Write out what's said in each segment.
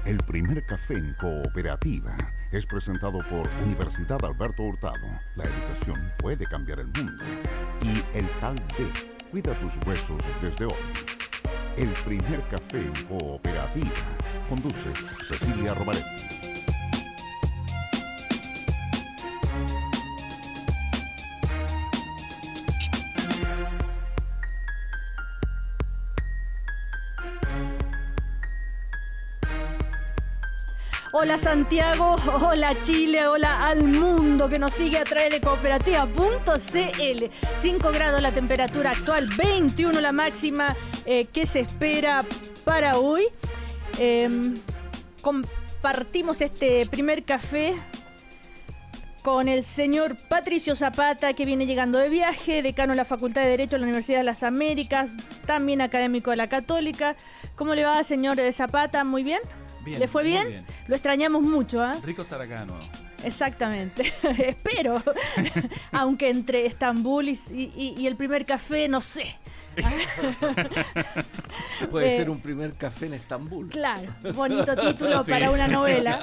El primer café en cooperativa es presentado por Universidad Alberto Hurtado. La educación puede cambiar el mundo. Y el CalD, cuida tus huesos desde hoy. El primer café en cooperativa. Conduce Cecilia Romaretti. Hola Santiago, hola Chile, hola al mundo que nos sigue a través de cooperativa.cl. 5 grados la temperatura actual, 21 la máxima que se espera para hoy. Compartimos este primer café con el señor Patricio Zapata, que viene llegando de viaje, decano de la Facultad de Derecho de la Universidad de las Américas, también académico de la Católica. ¿Cómo le va, señor Zapata? ¿Muy bien? Bien, ¿Le fue bien? bien? Lo extrañamos mucho, ¿eh? Rico estar acá de nuevo. Exactamente, espero. Aunque entre Estambul y el primer café, no sé. Puede ser un primer café en Estambul. Claro, bonito título Sí. para una novela.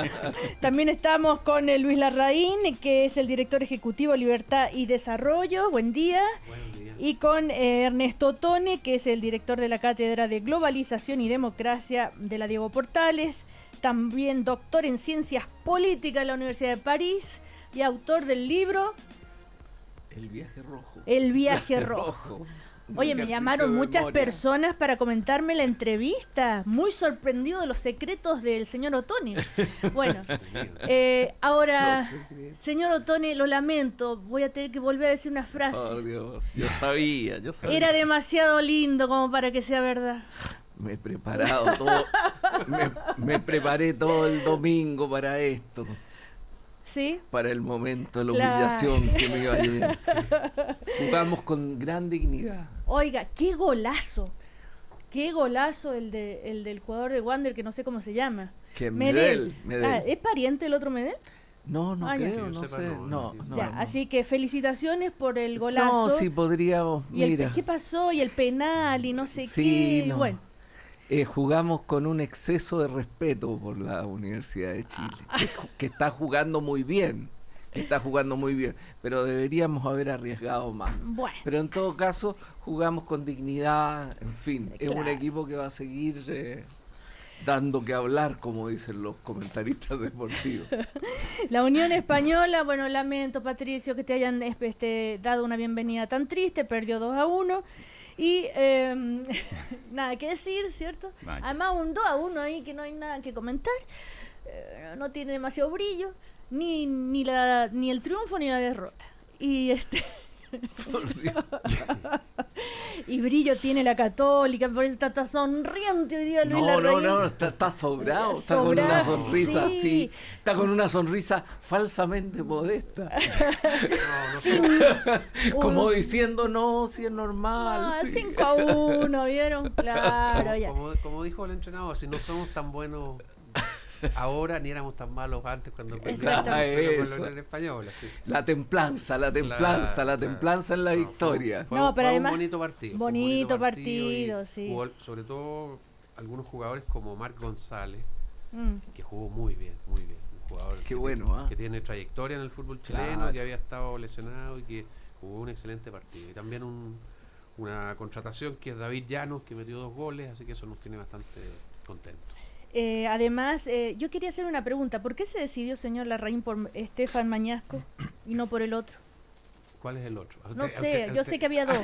También estamos con Luis Larraín, que es el director ejecutivo de Libertad y Desarrollo. Buen día. Buenos días. Y con Ernesto Tone, que es el director de la Cátedra de Globalización y Democracia de la Diego Portales, también doctor en Ciencias Políticas de la Universidad de París y autor del libro El viaje rojo. El viaje rojo. Oye, me llamaron muchas personas para comentarme la entrevista, muy sorprendido de los secretos del señor Ottoni. Bueno, ahora, señor Ottoni, lo lamento, voy a tener que volver a decir una frase. Oh, Dios, yo sabía. Era demasiado lindo como para que sea verdad. Me he preparado todo. me preparé todo el domingo para esto. ¿Sí? Para el momento de la Claro. humillación que me iba a llegar. Jugamos con gran dignidad. Oiga, qué golazo. Qué golazo el del jugador de Wander, que no sé cómo se llama. Que Medel. Ah, ¿es pariente el otro Medel? No Ah, ya. creo, Que yo no sepa, sé. no. Ya, No. así que felicitaciones por el golazo. No, sí podríamos, ¿Y mira. qué pasó? Y el penal y no sé Sí, qué. no. Bueno, Jugamos con un exceso de respeto por la Universidad de Chile, que está jugando muy bien, pero deberíamos haber arriesgado más. bueno. Pero en todo caso, jugamos con dignidad, en fin, es un Claro. equipo que va a seguir dando que hablar, como dicen los comentaristas deportivos. La Unión Española, bueno, lamento, Patricio, que te hayan dado una bienvenida tan triste, perdió 2-1. Y nada que decir, ¿cierto? Vaya. Además, un 2-1 ahí que no hay nada que comentar. No tiene demasiado brillo, ni el triunfo ni la derrota. Y Por Dios. y brillo tiene la Católica, por eso está sonriente hoy día Luis Larraín. No, está sobrado, está con Sobrado, una sonrisa sí. así, está con una sonrisa falsamente modesta. Como diciendo, no, si es normal. Ah, sí. 5-1, ¿vieron? Claro, ya. Como dijo el entrenador, si no somos tan buenos ahora, ni éramos tan malos antes cuando Exactamente. perdimos con Eso. la Unión Española. Sí. La templanza en la No, victoria. No, pero fue además, un bonito partido. bonito y partido, sí. jugó, sobre todo algunos jugadores como Marc González, Mm. que jugó muy bien, muy bien. Un jugador Qué que, bueno, ¿ah? que tiene trayectoria en el fútbol chileno, Claro. que había estado lesionado y que jugó un excelente partido. Y también una contratación que es David Llanos, que metió 2 goles, así que eso nos tiene bastante contentos. Además, yo quería hacer una pregunta. ¿Por qué se decidió, señor Larraín, por Estefan Mañasco y no por el otro? ¿Cuál es el otro? No sé, yo sé que había dos.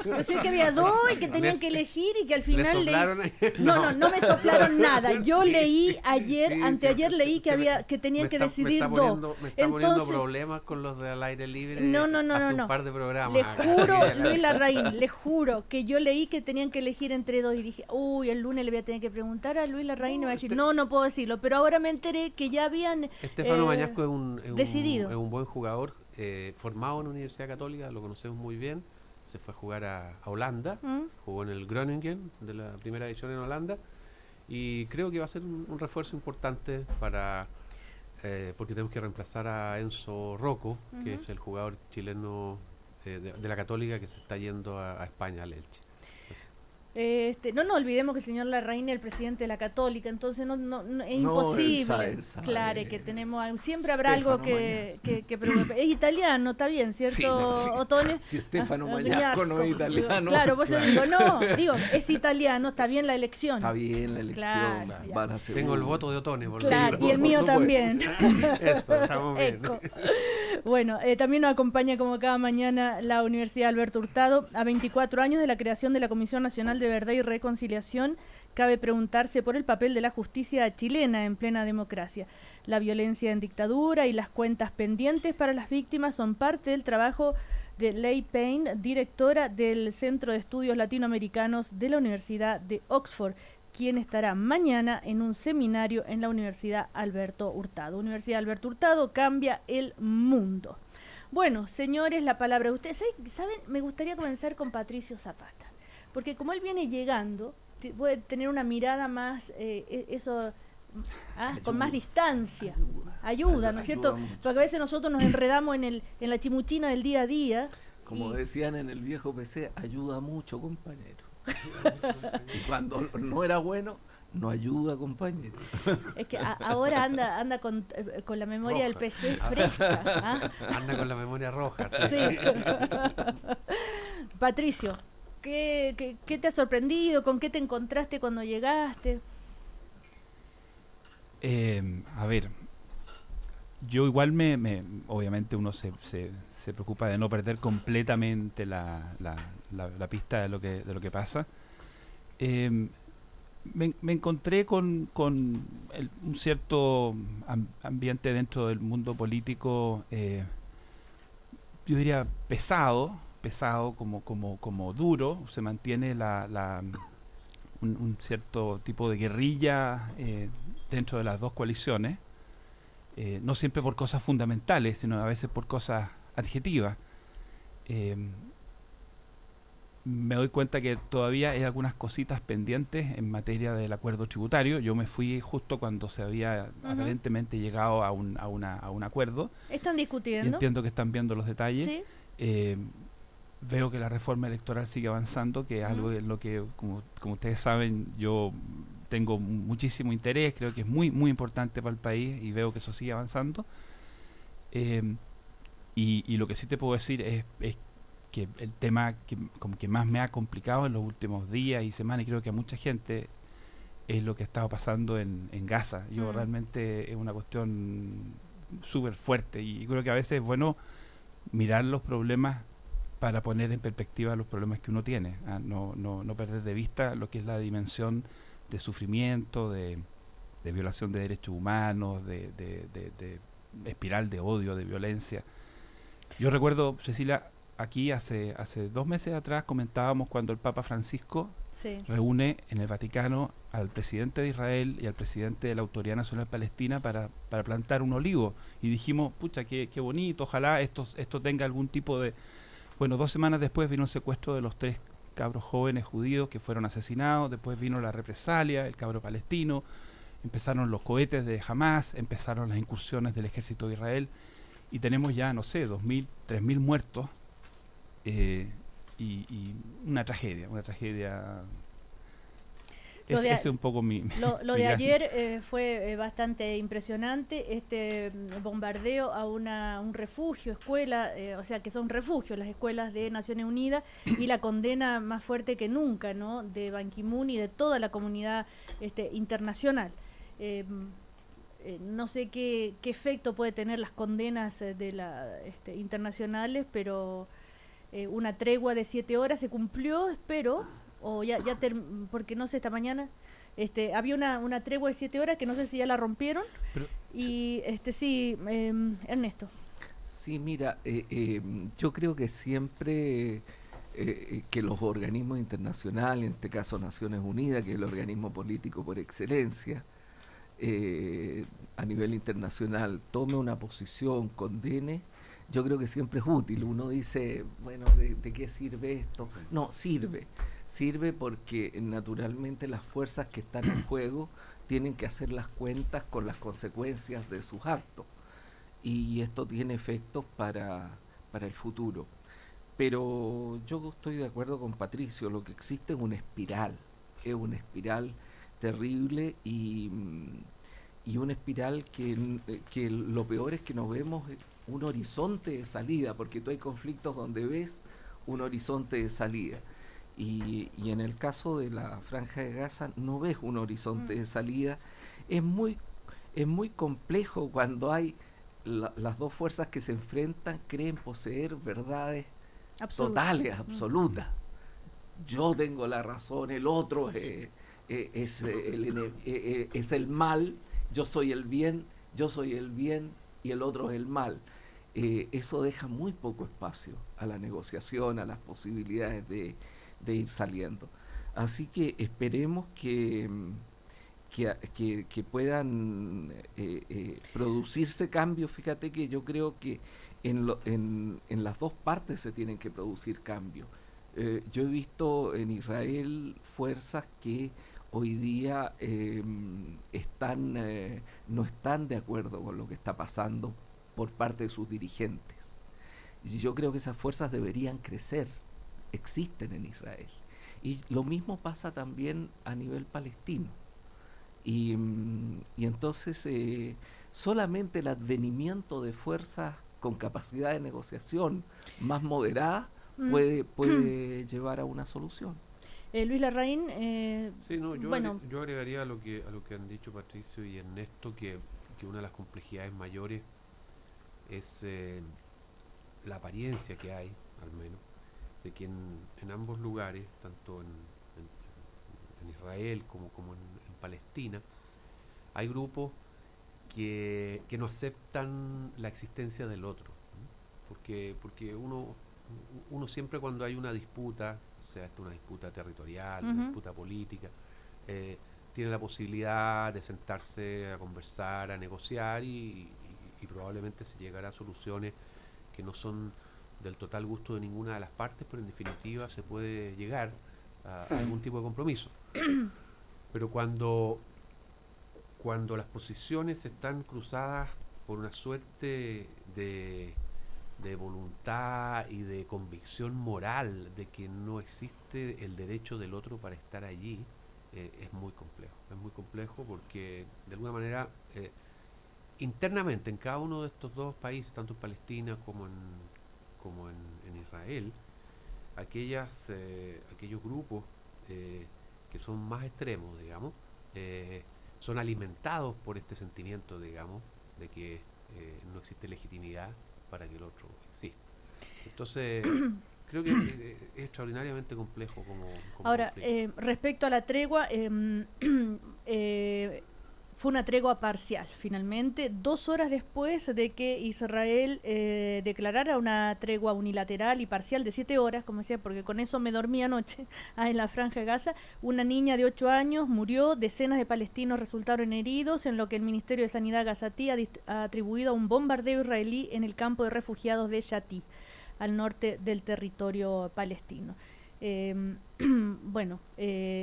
Yo sé que había dos y que tenían que elegir y que al final soplaron ahí? No me soplaron nada. Yo Sí, leí sí, ayer, sí, anteayer sí, leí que me- tenían me que está- decidir me está dos. poniendo- Me está poniendo Entonces, problemas con los del aire libre. No. Hace un par de programas. le acá. juro, Sí, Luis Larraín, le juro que yo leí que tenían que elegir entre dos y dije, uy, el lunes le voy a tener que preguntar a Luis Larraín y me va a decir, no puedo decirlo. Pero ahora me enteré que ya habían Estefano Mañasco es decidido. es un buen jugador, formado en la Universidad Católica, lo conocemos muy bien. Se fue a jugar a Holanda, ¿Mm? jugó en el Groningen de la primera división en Holanda y creo que va a ser un refuerzo importante para porque tenemos que reemplazar a Enzo Rocco, que Ujú. es el jugador chileno de la Católica que se está yendo a España, al Elche. Así. No olvidemos que el señor Larraín es el presidente de la Católica, entonces no es imposible. Él sabe. Claro, que tenemos, siempre habrá algo que preocupar. Es italiano, está bien, ¿cierto, sí. Ottone? Si Stefano Mañasco no es italiano. Claro, pues digo, es italiano, está bien la elección. Está bien la elección. Claro, tengo el voto de Ottone, por claro, y el mío también. Eso, estamos bien. Bueno, también nos acompaña como cada mañana la Universidad Alberto Hurtado. A 24 años de la creación de la Comisión Nacional de Verdad y Reconciliación, cabe preguntarse por el papel de la justicia chilena en plena democracia. La violencia en dictadura y las cuentas pendientes para las víctimas son parte del trabajo de Leigh Payne, directora del Centro de Estudios Latinoamericanos de la Universidad de Oxford, quien estará mañana en un seminario en la Universidad Alberto Hurtado. Universidad Alberto Hurtado cambia el mundo. Bueno, señores, la palabra de ustedes. ¿Saben? Me gustaría comenzar con Patricio Zapata, porque como él viene llegando, puede tener una mirada más, con más distancia. Ayuda, ¿no es cierto? Porque a veces nosotros nos enredamos en la chimuchina del día a día. Como decían en el viejo PC, ayuda mucho, compañero. Y cuando no era bueno, no ayuda, compañero. Es que ahora anda con la memoria roja. Del PC fresca. ¿Ah? Anda con la memoria roja. Sí. Patricio, ¿qué te ha sorprendido? ¿Con qué te encontraste cuando llegaste? A ver, yo igual obviamente uno se preocupa de no perder completamente la pista de lo que pasa. Me encontré con un cierto ambiente dentro del mundo político, yo diría pesado, como duro. Se mantiene un cierto tipo de guerrilla dentro de las dos coaliciones, no siempre por cosas fundamentales, sino a veces por cosas adjetivas. Me doy cuenta que todavía hay algunas cositas pendientes en materia del acuerdo tributario. Yo me fui justo cuando se había aparentemente llegado a un acuerdo. ¿Están discutiendo? Y entiendo que están viendo los detalles. ¿Sí? Veo que la reforma electoral sigue avanzando, que es algo en lo que, como ustedes saben, yo tengo muchísimo interés. Creo que es muy, muy importante para el país y veo que eso sigue avanzando. Y lo que sí te puedo decir es que el tema que más me ha complicado en los últimos días y semanas, y creo que a mucha gente, es lo que ha estado pasando en Gaza. Yo realmente es una cuestión súper fuerte, y creo que a veces es bueno mirar los problemas para poner en perspectiva los problemas que uno tiene, no perder de vista lo que es la dimensión de sufrimiento, de violación de derechos humanos, de espiral de odio, de violencia. Yo recuerdo, Cecilia, aquí hace 2 meses atrás comentábamos cuando el Papa Francisco reúne en el Vaticano al presidente de Israel y al presidente de la Autoridad Nacional Palestina para plantar un olivo, y dijimos, pucha, qué bonito, ojalá esto tenga algún tipo de... Bueno, 2 semanas después vino el secuestro de los 3 cabros jóvenes judíos que fueron asesinados, después vino la represalia, el cabro palestino, empezaron los cohetes de Hamas, empezaron las incursiones del ejército de Israel, y tenemos ya, no sé, 2.000, 3.000 muertos, y una tragedia. Ese es un poco mi Lo de ayer fue bastante impresionante, este bombardeo a un refugio, escuela, o sea que son refugios las escuelas de Naciones Unidas, y la condena más fuerte que nunca, ¿no?, de Ban Ki-moon y de toda la comunidad internacional. No sé qué efecto puede tener las condenas internacionales, pero una tregua de 7 horas se cumplió, espero, o porque no sé, esta mañana había una tregua de 7 horas que no sé si ya la rompieron. Pero, y Ernesto. Sí, mira, yo creo que siempre que los organismos internacionales, en este caso Naciones Unidas, que es el organismo político por excelencia a nivel internacional, tome una posición, condene, yo creo que siempre es útil. Uno dice, bueno, ¿de qué sirve esto? No, sirve porque naturalmente las fuerzas que están en juego tienen que hacer las cuentas con las consecuencias de sus actos, y esto tiene efectos para el futuro. Pero yo estoy de acuerdo con Patricio, lo que existe es una espiral terrible y una espiral que lo peor es que no vemos un horizonte de salida, porque tú hay conflictos donde ves un horizonte de salida. Y en el caso de la Franja de Gaza no ves un horizonte de salida. Es muy complejo cuando hay las dos fuerzas que se enfrentan, creen poseer verdades totales, absolutas. Yo tengo la razón, el otro es el mal, yo soy el bien y el otro es el mal. Eso deja muy poco espacio a la negociación, a las posibilidades de ir saliendo. Así que esperemos que puedan producirse cambios. Fíjate que yo creo que en las dos partes se tienen que producir cambios. Yo he visto en Israel fuerzas que hoy día no están de acuerdo con lo que está pasando por parte de sus dirigentes. Y yo creo que esas fuerzas deberían crecer, existen en Israel. Y lo mismo pasa también a nivel palestino. Y entonces solamente el advenimiento de fuerzas con capacidad de negociación más moderada puede llevar a una solución. Luis Larraín, yo agregaría a lo que han dicho Patricio y Ernesto que una de las complejidades mayores es la apariencia que hay, al menos, de que en ambos lugares, tanto en Israel como en Palestina, hay grupos que no aceptan la existencia del otro, ¿no? Porque uno siempre, cuando hay una disputa, sea esta una disputa territorial, una disputa política, tiene la posibilidad de sentarse a conversar, a negociar y probablemente se llegará a soluciones que no son del total gusto de ninguna de las partes, pero en definitiva se puede llegar a algún tipo de compromiso. Pero cuando las posiciones están cruzadas por una suerte de voluntad y de convicción moral de que no existe el derecho del otro para estar allí, es muy complejo. Es muy complejo porque, de alguna manera, internamente en cada uno de estos dos países, tanto en Palestina como en Israel, aquellos grupos que son más extremos, digamos, son alimentados por este sentimiento, digamos, de que no existe legitimidad para que el otro exista. Entonces, creo que es extraordinariamente complejo como ahora, respecto a la tregua, fue una tregua parcial, finalmente, 2 horas después de que Israel declarara una tregua unilateral y parcial de 7 horas, como decía, porque con eso me dormí anoche en la Franja de Gaza. Una niña de 8 años murió, decenas de palestinos resultaron heridos, en lo que el Ministerio de Sanidad gazatí ha atribuido a un bombardeo israelí en el campo de refugiados de Yatí, al norte del territorio palestino.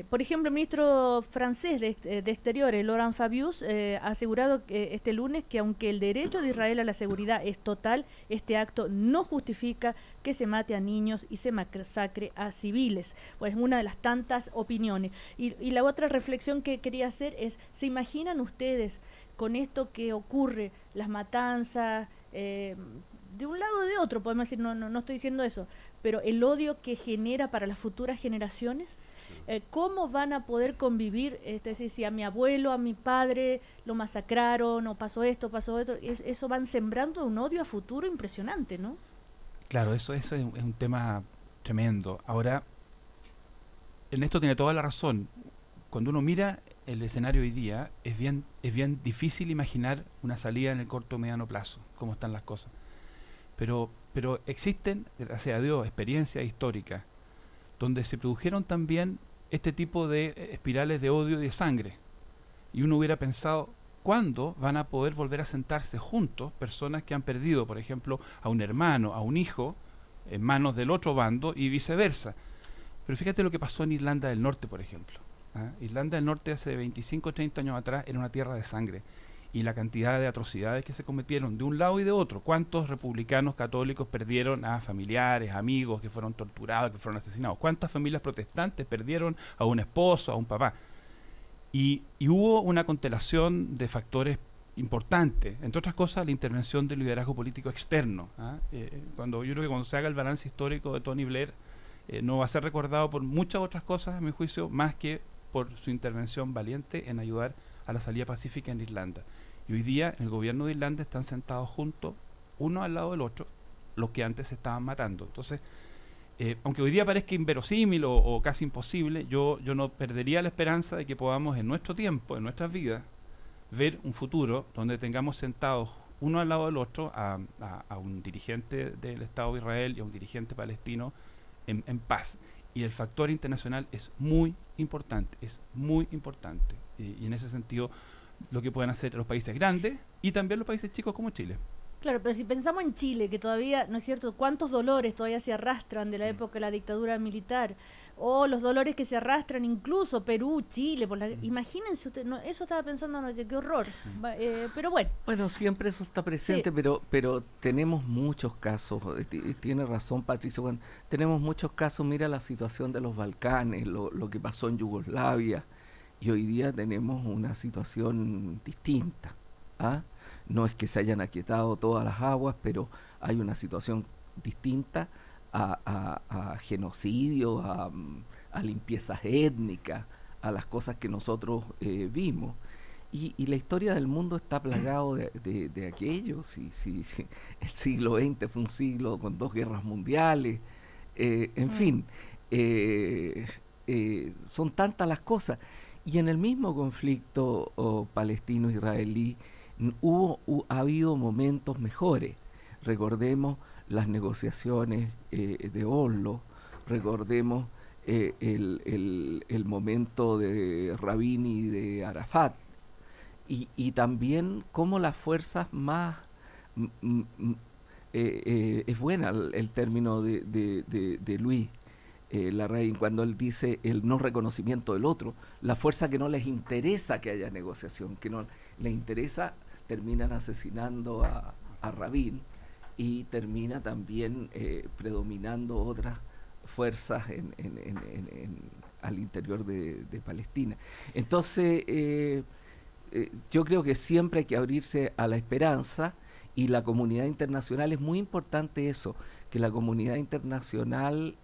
Por ejemplo, el ministro francés de Exteriores, Laurent Fabius, ha asegurado este lunes que aunque el derecho de Israel a la seguridad es total, este acto no justifica que se mate a niños y se masacre a civiles. Pues es una de las tantas opiniones. Y la otra reflexión que quería hacer es, ¿se imaginan ustedes con esto que ocurre, las matanzas, de un lado o de otro, podemos decir, no estoy diciendo eso, pero el odio que genera para las futuras generaciones, ¿cómo van a poder convivir? Es decir, si a mi abuelo, a mi padre lo masacraron, o pasó esto, eso van sembrando un odio a futuro impresionante, ¿no? Claro, eso es un tema tremendo. Ahora, Ernesto tiene toda la razón. Cuando uno mira el escenario hoy día, es bien difícil imaginar una salida en el corto o mediano plazo, cómo están las cosas. Pero existen, gracias a Dios, experiencias históricas donde se produjeron también este tipo de espirales de odio y de sangre. Y uno hubiera pensado, ¿cuándo van a poder volver a sentarse juntos personas que han perdido, por ejemplo, a un hermano, a un hijo, en manos del otro bando y viceversa? Pero fíjate lo que pasó en Irlanda del Norte, por ejemplo. Irlanda del Norte hace 25 o 30 años atrás era una tierra de sangre. y la cantidad de atrocidades que se cometieron de un lado y de otro. ¿Cuántos republicanos católicos perdieron a familiares, amigos que fueron torturados, que fueron asesinados? ¿Cuántas familias protestantes perdieron a un esposo, a un papá? Y hubo una constelación de factores importantes, entre otras cosas la intervención del liderazgo político externo. Yo creo que cuando se haga el balance histórico de Tony Blair, no va a ser recordado por muchas otras cosas, a mi juicio, más que por su intervención valiente en ayudar a la salida pacífica en Irlanda. Y hoy día en el gobierno de Irlanda están sentados juntos, uno al lado del otro, los que antes se estaban matando. Entonces, aunque hoy día parezca inverosímil o casi imposible, yo no perdería la esperanza de que podamos en nuestro tiempo, en nuestras vidas, ver un futuro donde tengamos sentados uno al lado del otro a un dirigente del Estado de Israel y a un dirigente palestino en paz. Y el factor internacional es muy importante, y en ese sentido lo que pueden hacer los países grandes y también los países chicos como Chile. Claro, pero si pensamos en Chile, que todavía, ¿no es cierto?, cuántos dolores todavía se arrastran de la época de la dictadura militar, o los dolores que se arrastran incluso Perú, Chile, imagínense usted, eso estaba pensando anoche, qué horror, pero bueno. Bueno, siempre eso está presente, sí. pero tenemos muchos casos, tiene razón Patricio, tenemos muchos casos, mira la situación de los Balcanes, lo que pasó en Yugoslavia, y hoy día tenemos una situación distinta, No es que se hayan aquietado todas las aguas, pero hay una situación distinta a genocidio, a limpiezas étnicas, a las cosas que nosotros vimos. Y la historia del mundo está plagado de aquello. Si el siglo XX fue un siglo con 2 guerras mundiales, en fin, son tantas las cosas. Y en el mismo conflicto palestino-israelí, ha habido momentos mejores. Recordemos las negociaciones de Oslo, recordemos el momento de Rabin y de Arafat, y también cómo las fuerzas más es buena el término de Luis Larraín cuando él dice el no reconocimiento del otro, la fuerza que no les interesa que haya negociación, que no les interesa, terminan asesinando a Rabin, y termina también predominando otras fuerzas al interior de Palestina. Entonces, yo creo que siempre hay que abrirse a la esperanza, y la comunidad internacional, es muy importante eso, que la comunidad internacional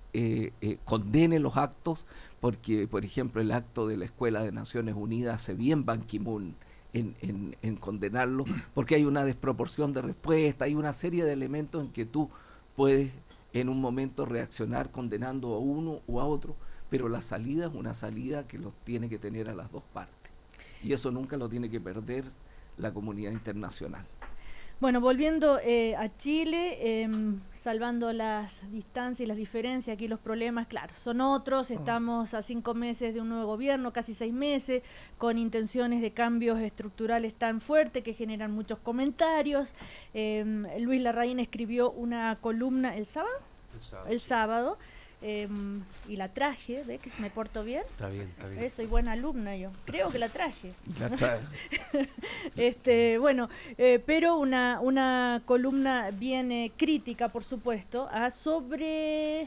condene los actos, porque, por ejemplo, el acto de la Escuela de Naciones Unidas hace bien Ban Ki-moon en condenarlo, porque hay una desproporción de respuesta, hay una serie de elementos en que tú puedes en un momento reaccionar condenando a uno o a otro, pero la salida es una salida que los tiene que tener a las dos partes, y eso nunca lo tiene que perder la comunidad internacional. Bueno, volviendo a Chile, salvando las distancias y las diferencias, aquí los problemas, claro, son otros. Estamos a 5 meses de un nuevo gobierno, casi 6 meses, con intenciones de cambios estructurales tan fuertes que generan muchos comentarios. Luis Larraín escribió una columna el sábado. Y la traje, ¿ves que me porto bien? Está bien. Soy buena alumna yo, creo que la traje. Bueno, pero una columna bien crítica, por supuesto, sobre...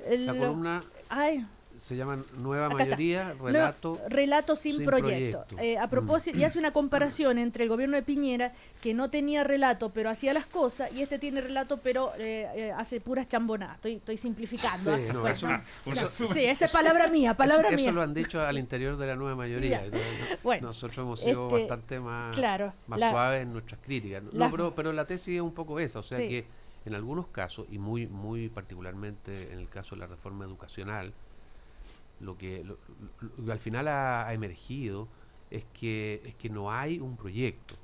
La columna... se llama Nueva Mayoría, Relato sin proyecto. A propósito, y hace una comparación entre el gobierno de Piñera, que no tenía relato, pero hacía las cosas, y este tiene relato, pero hace puras chambonadas. Estoy simplificando. Sí, sí, esa es palabra mía. Eso lo han dicho al interior de la Nueva Mayoría. Bueno, nosotros hemos sido bastante más suaves en nuestras críticas. Pero la tesis es un poco esa, o sea que en algunos casos, y muy particularmente en el caso de la reforma educacional, lo que al final ha emergido es que no hay un proyecto,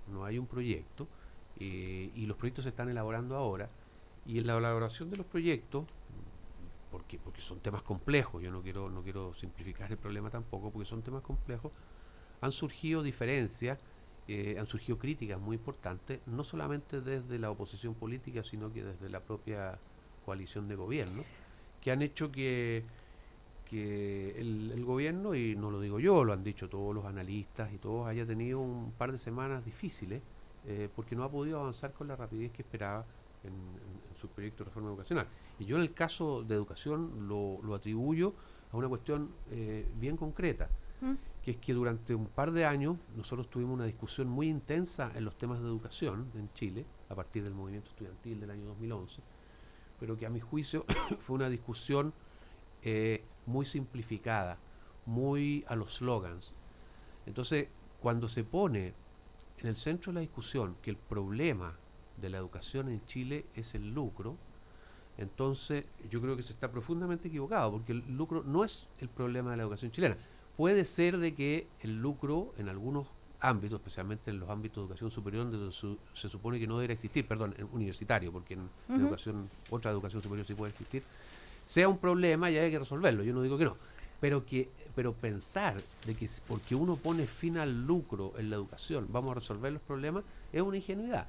y los proyectos se están elaborando ahora, y en la elaboración de los proyectos, porque son temas complejos, yo no quiero simplificar el problema tampoco, porque son temas complejos, han surgido diferencias, han surgido críticas muy importantes, no solamente desde la oposición política, sino que desde la propia coalición de gobierno, que han hecho que que el gobierno, y no lo digo yo, lo han dicho todos los analistas y todos, haya tenido un par de semanas difíciles porque no ha podido avanzar con la rapidez que esperaba en su proyecto de reforma educacional. Y yo en el caso de educación lo atribuyo a una cuestión bien concreta, que es que durante un par de años nosotros tuvimos una discusión muy intensa en los temas de educación en Chile, a partir del movimiento estudiantil del año 2011, pero que a mi juicio fue una discusión muy simplificada, muy a los slogans. Entonces, cuando se pone en el centro de la discusión que el problema de la educación en Chile es el lucro, entonces yo creo que se está profundamente equivocado, porque el lucro no es el problema de la educación chilena. Puede ser de que el lucro en algunos ámbitos, especialmente en los ámbitos de educación superior, donde se supone que no debería existir, perdón, en universitario, porque en educación, otra educación superior sí puede existir, sea un problema y hay que resolverlo, yo no digo que no, pero pensar de que porque uno pone fin al lucro en la educación vamos a resolver los problemas es una ingenuidad.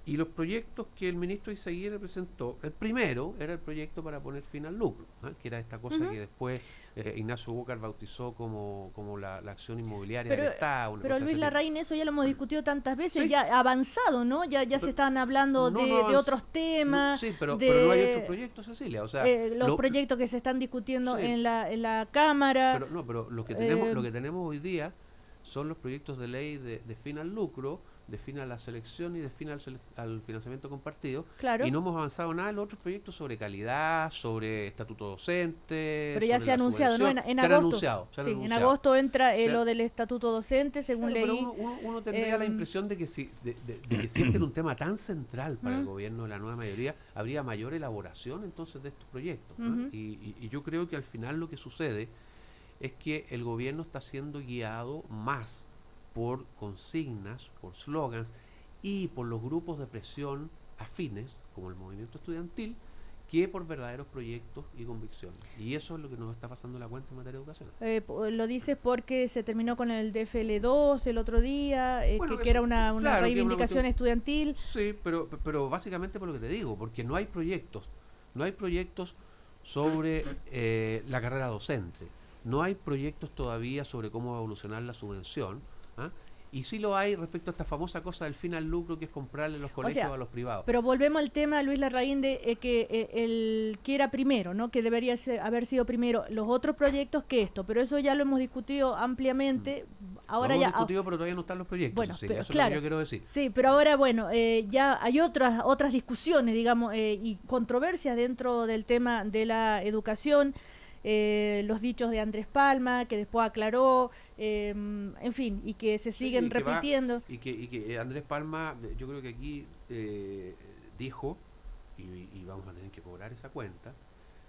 Y los proyectos que el ministro Izaguirre presentó, el primero era el proyecto para poner fin al lucro, que era esta cosa que después Ignacio Bócar bautizó como la acción inmobiliaria del Estado. Pero Luis Larraín, eso ya lo hemos discutido tantas veces, ya avanzado, ¿no? Ya se están hablando de otros temas. Pero no hay otros proyectos, Cecilia. O sea, los proyectos que se están discutiendo en la Cámara. Pero lo que tenemos hoy día son los proyectos de ley de fin al lucro, de fin a la selección y de fin al financiamiento compartido. Claro. Y no hemos avanzado nada en los otros proyectos sobre calidad, sobre estatuto docente. Pero ya se ha anunciado, ¿no? En agosto. En agosto entra lo del estatuto docente, según leí. Pero uno tendría la impresión de que si este era un tema tan central para el gobierno de la nueva mayoría, habría mayor elaboración entonces de estos proyectos. Y yo creo que al final lo que sucede es que el gobierno está siendo guiado más por consignas, por slogans y por los grupos de presión afines, como el movimiento estudiantil, que por verdaderos proyectos y convicciones. Y eso es lo que nos está pasando la cuenta en materia de educación. Lo dices porque se terminó con el DFL2 el otro día, que era una reivindicación estudiantil. Sí, pero básicamente por lo que te digo, porque no hay proyectos sobre la carrera docente, no hay proyectos todavía sobre cómo va a evolucionar la subvención, y sí lo hay respecto a esta famosa cosa del fin al lucro, que es comprarle los colegios a los privados. Pero volvemos al tema, Luis Larraín, de que el que era primero, ¿no? Que debería haber sido primero los otros proyectos que esto, pero eso ya lo hemos discutido ampliamente. Ahora lo hemos discutido, pero todavía no están los proyectos. Bueno, eso claro, es lo que yo quiero decir. Sí, pero ahora, ya hay otras discusiones, digamos, y controversias dentro del tema de la educación. Los dichos de Andrés Palma, que después aclaró, en fin, y que se siguen repitiendo. Y que Andrés Palma, yo creo que aquí dijo, y vamos a tener que cobrar esa cuenta,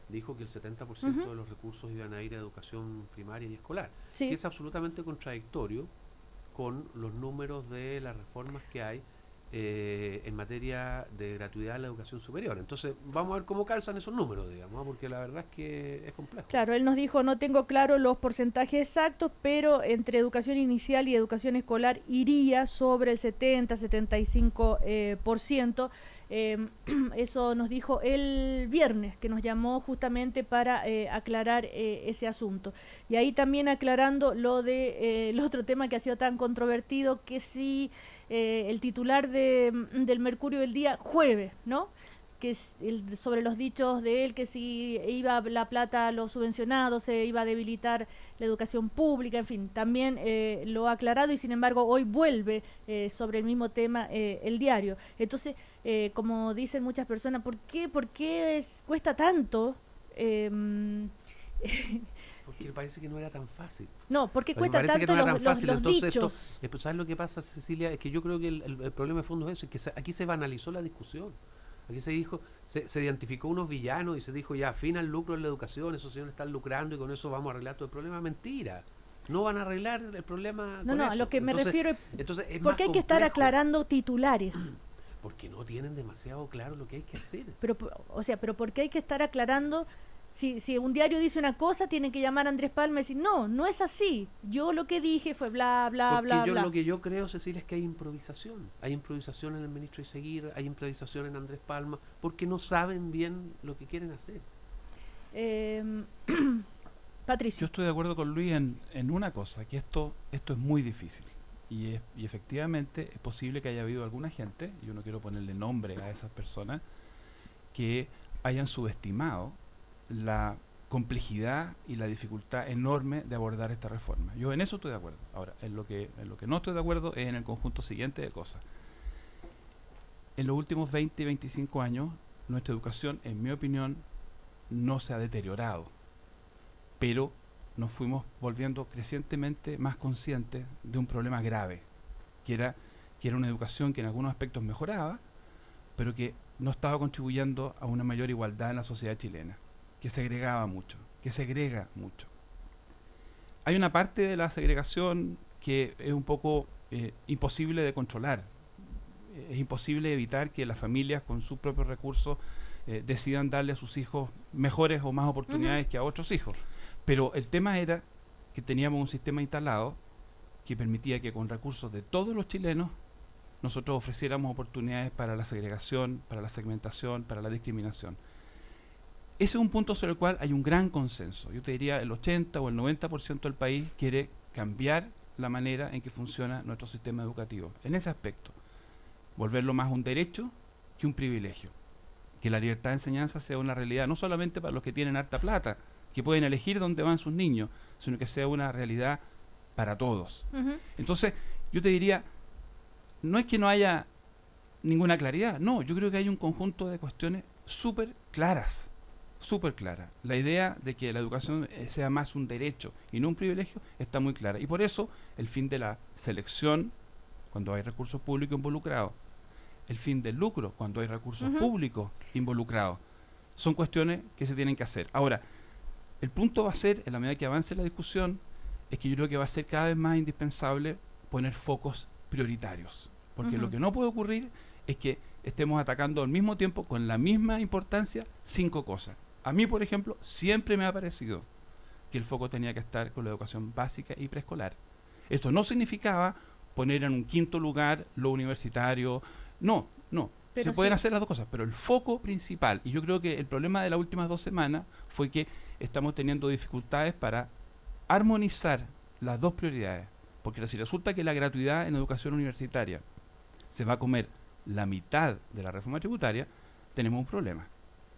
dijo que el 70% de los recursos iban a ir a educación primaria y escolar, que es absolutamente contradictorio con los números de las reformas que hay en materia de gratuidad de la educación superior. Entonces vamos a ver cómo calzan esos números, digamos, porque la verdad es que es complejo. Claro, él nos dijo, no tengo claro los porcentajes exactos, pero entre educación inicial y educación escolar iría sobre el 70-75%. Eso nos dijo el viernes, que nos llamó justamente para aclarar ese asunto. Y ahí también aclarando lo de el otro tema que ha sido tan controvertido, que si el titular del Mercurio del día jueves, ¿no? Que es sobre los dichos de él, que si iba la plata a los subvencionados, se iba a debilitar la educación pública, en fin, también lo ha aclarado, y sin embargo hoy vuelve sobre el mismo tema el diario. Entonces, como dicen muchas personas, ¿por qué cuesta tanto? Porque parece que no era tan fácil. No, porque cuesta tanto los dichos. ¿Sabes lo que pasa, Cecilia? Es que yo creo que el problema de fondo es eso, es que aquí se banalizó la discusión. Aquí se dijo, se identificó unos villanos y se dijo, ya, fin al lucro en la educación, esos señores están lucrando y con eso vamos a arreglar todo el problema. Mentira. No van a arreglar el problema con eso. A lo que me refiero es porque hay que estar aclarando titulares. Porque no tienen demasiado claro lo que hay que hacer. Pero ¿por qué hay que estar aclarando? Si un diario dice una cosa, tienen que llamar a Andrés Palma y decir, no es así. Yo lo que dije fue bla, bla, bla, bla. Lo que yo creo, Cecilia, es que hay improvisación. Hay improvisación en el ministro Izaguirre, hay improvisación en Andrés Palma, porque no saben bien lo que quieren hacer. Patricio. Yo estoy de acuerdo con Luis en una cosa, que esto es muy difícil. Y efectivamente es posible que haya habido alguna gente, y yo no quiero ponerle nombre a esas personas, que hayan subestimado la complejidad y la dificultad enorme de abordar esta reforma. Yo en eso estoy de acuerdo. Ahora, en lo que no estoy de acuerdo es en el conjunto siguiente de cosas. En los últimos 20 y 25 años, nuestra educación, en mi opinión, no se ha deteriorado, pero nos fuimos volviendo crecientemente más conscientes de un problema grave, que era una educación que en algunos aspectos mejoraba, pero que no estaba contribuyendo a una mayor igualdad en la sociedad chilena, que segrega mucho. Hay una parte de la segregación que es un poco imposible de controlar. Es imposible evitar que las familias con sus propios recursos decidan darle a sus hijos mejores o más oportunidades que a otros hijos. Pero el tema era que teníamos un sistema instalado que permitía que con recursos de todos los chilenos nosotros ofreciéramos oportunidades para la segregación, para la segmentación, para la discriminación. Ese es un punto sobre el cual hay un gran consenso. Yo te diría el 80 o el 90% del país quiere cambiar la manera en que funciona nuestro sistema educativo. En ese aspecto, volverlo más un derecho que un privilegio. Que la libertad de enseñanza sea una realidad no solamente para los que tienen harta plata, que pueden elegir dónde van sus niños, sino que sea una realidad para todos. Entonces, yo te diría, no es que no haya ninguna claridad, no, yo creo que hay un conjunto de cuestiones súper claras. La idea de que la educación sea más un derecho y no un privilegio está muy clara. Y por eso, el fin de la selección, cuando hay recursos públicos involucrados, el fin del lucro, cuando hay recursos públicos involucrados, son cuestiones que se tienen que hacer. Ahora, el punto va a ser, en la medida que avance la discusión, es que yo creo que va a ser cada vez más indispensable poner focos prioritarios. Porque lo que no puede ocurrir es que estemos atacando al mismo tiempo, con la misma importancia, 5 cosas. A mí, por ejemplo, siempre me ha parecido que el foco tenía que estar con la educación básica y preescolar. Esto no significaba poner en un quinto lugar lo universitario. No. Se pueden hacer las dos cosas, pero el foco principal, y yo creo que el problema de las últimas 2 semanas fue que estamos teniendo dificultades para armonizar las dos prioridades. Porque si resulta que la gratuidad en educación universitaria se va a comer la mitad de la reforma tributaria, tenemos un problema.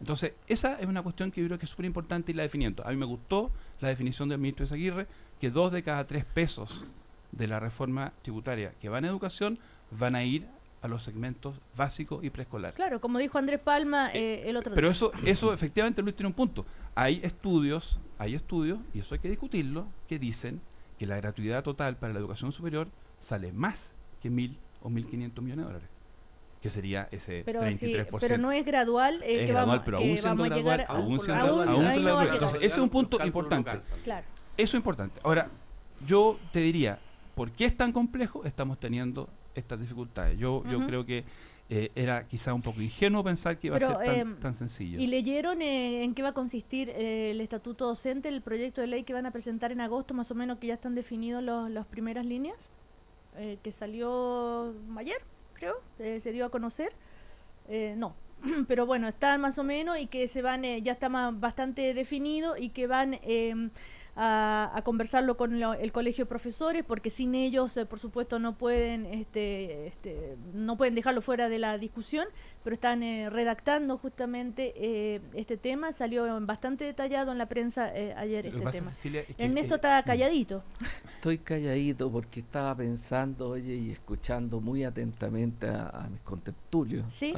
Entonces, esa es una cuestión que yo creo que es súper importante y la definiendo. A mí me gustó la definición del ministro Izaguirre, que 2 de cada 3 pesos de la reforma tributaria que van a educación van a ir a los segmentos básicos y preescolar. Claro, como dijo Andrés Palma el otro día. Pero eso efectivamente Luis tiene un punto. Hay estudios, y eso hay que discutirlo, que dicen que la gratuidad total para la educación superior sale más que 1.000 o 1.500 millones de dólares. Que sería ese 33%. Pero no es gradual. Es gradual, pero aún siendo gradual, Entonces, ese es un punto importante. Claro. Eso es importante. Ahora, yo te diría, ¿por qué es tan complejo? Estamos teniendo estas dificultades. Yo creo que era quizá un poco ingenuo pensar que iba a ser tan sencillo. ¿Y leyeron en qué va a consistir el estatuto docente, el proyecto de ley que van a presentar en agosto, más o menos, que ya están definidos las primeras líneas? Que salió ayer, creo, se dio a conocer. No, pero bueno, están más o menos y que se van, ya está bastante definido y que van a conversarlo con el colegio de profesores, porque sin ellos, por supuesto, no pueden no pueden dejarlo fuera de la discusión, pero están redactando justamente este tema. Salió bastante detallado en la prensa ayer este tema. Cecilia, Ernesto está calladito. Estoy calladito porque estaba pensando, oye, y escuchando muy atentamente a mis contertulios. ¿Sí?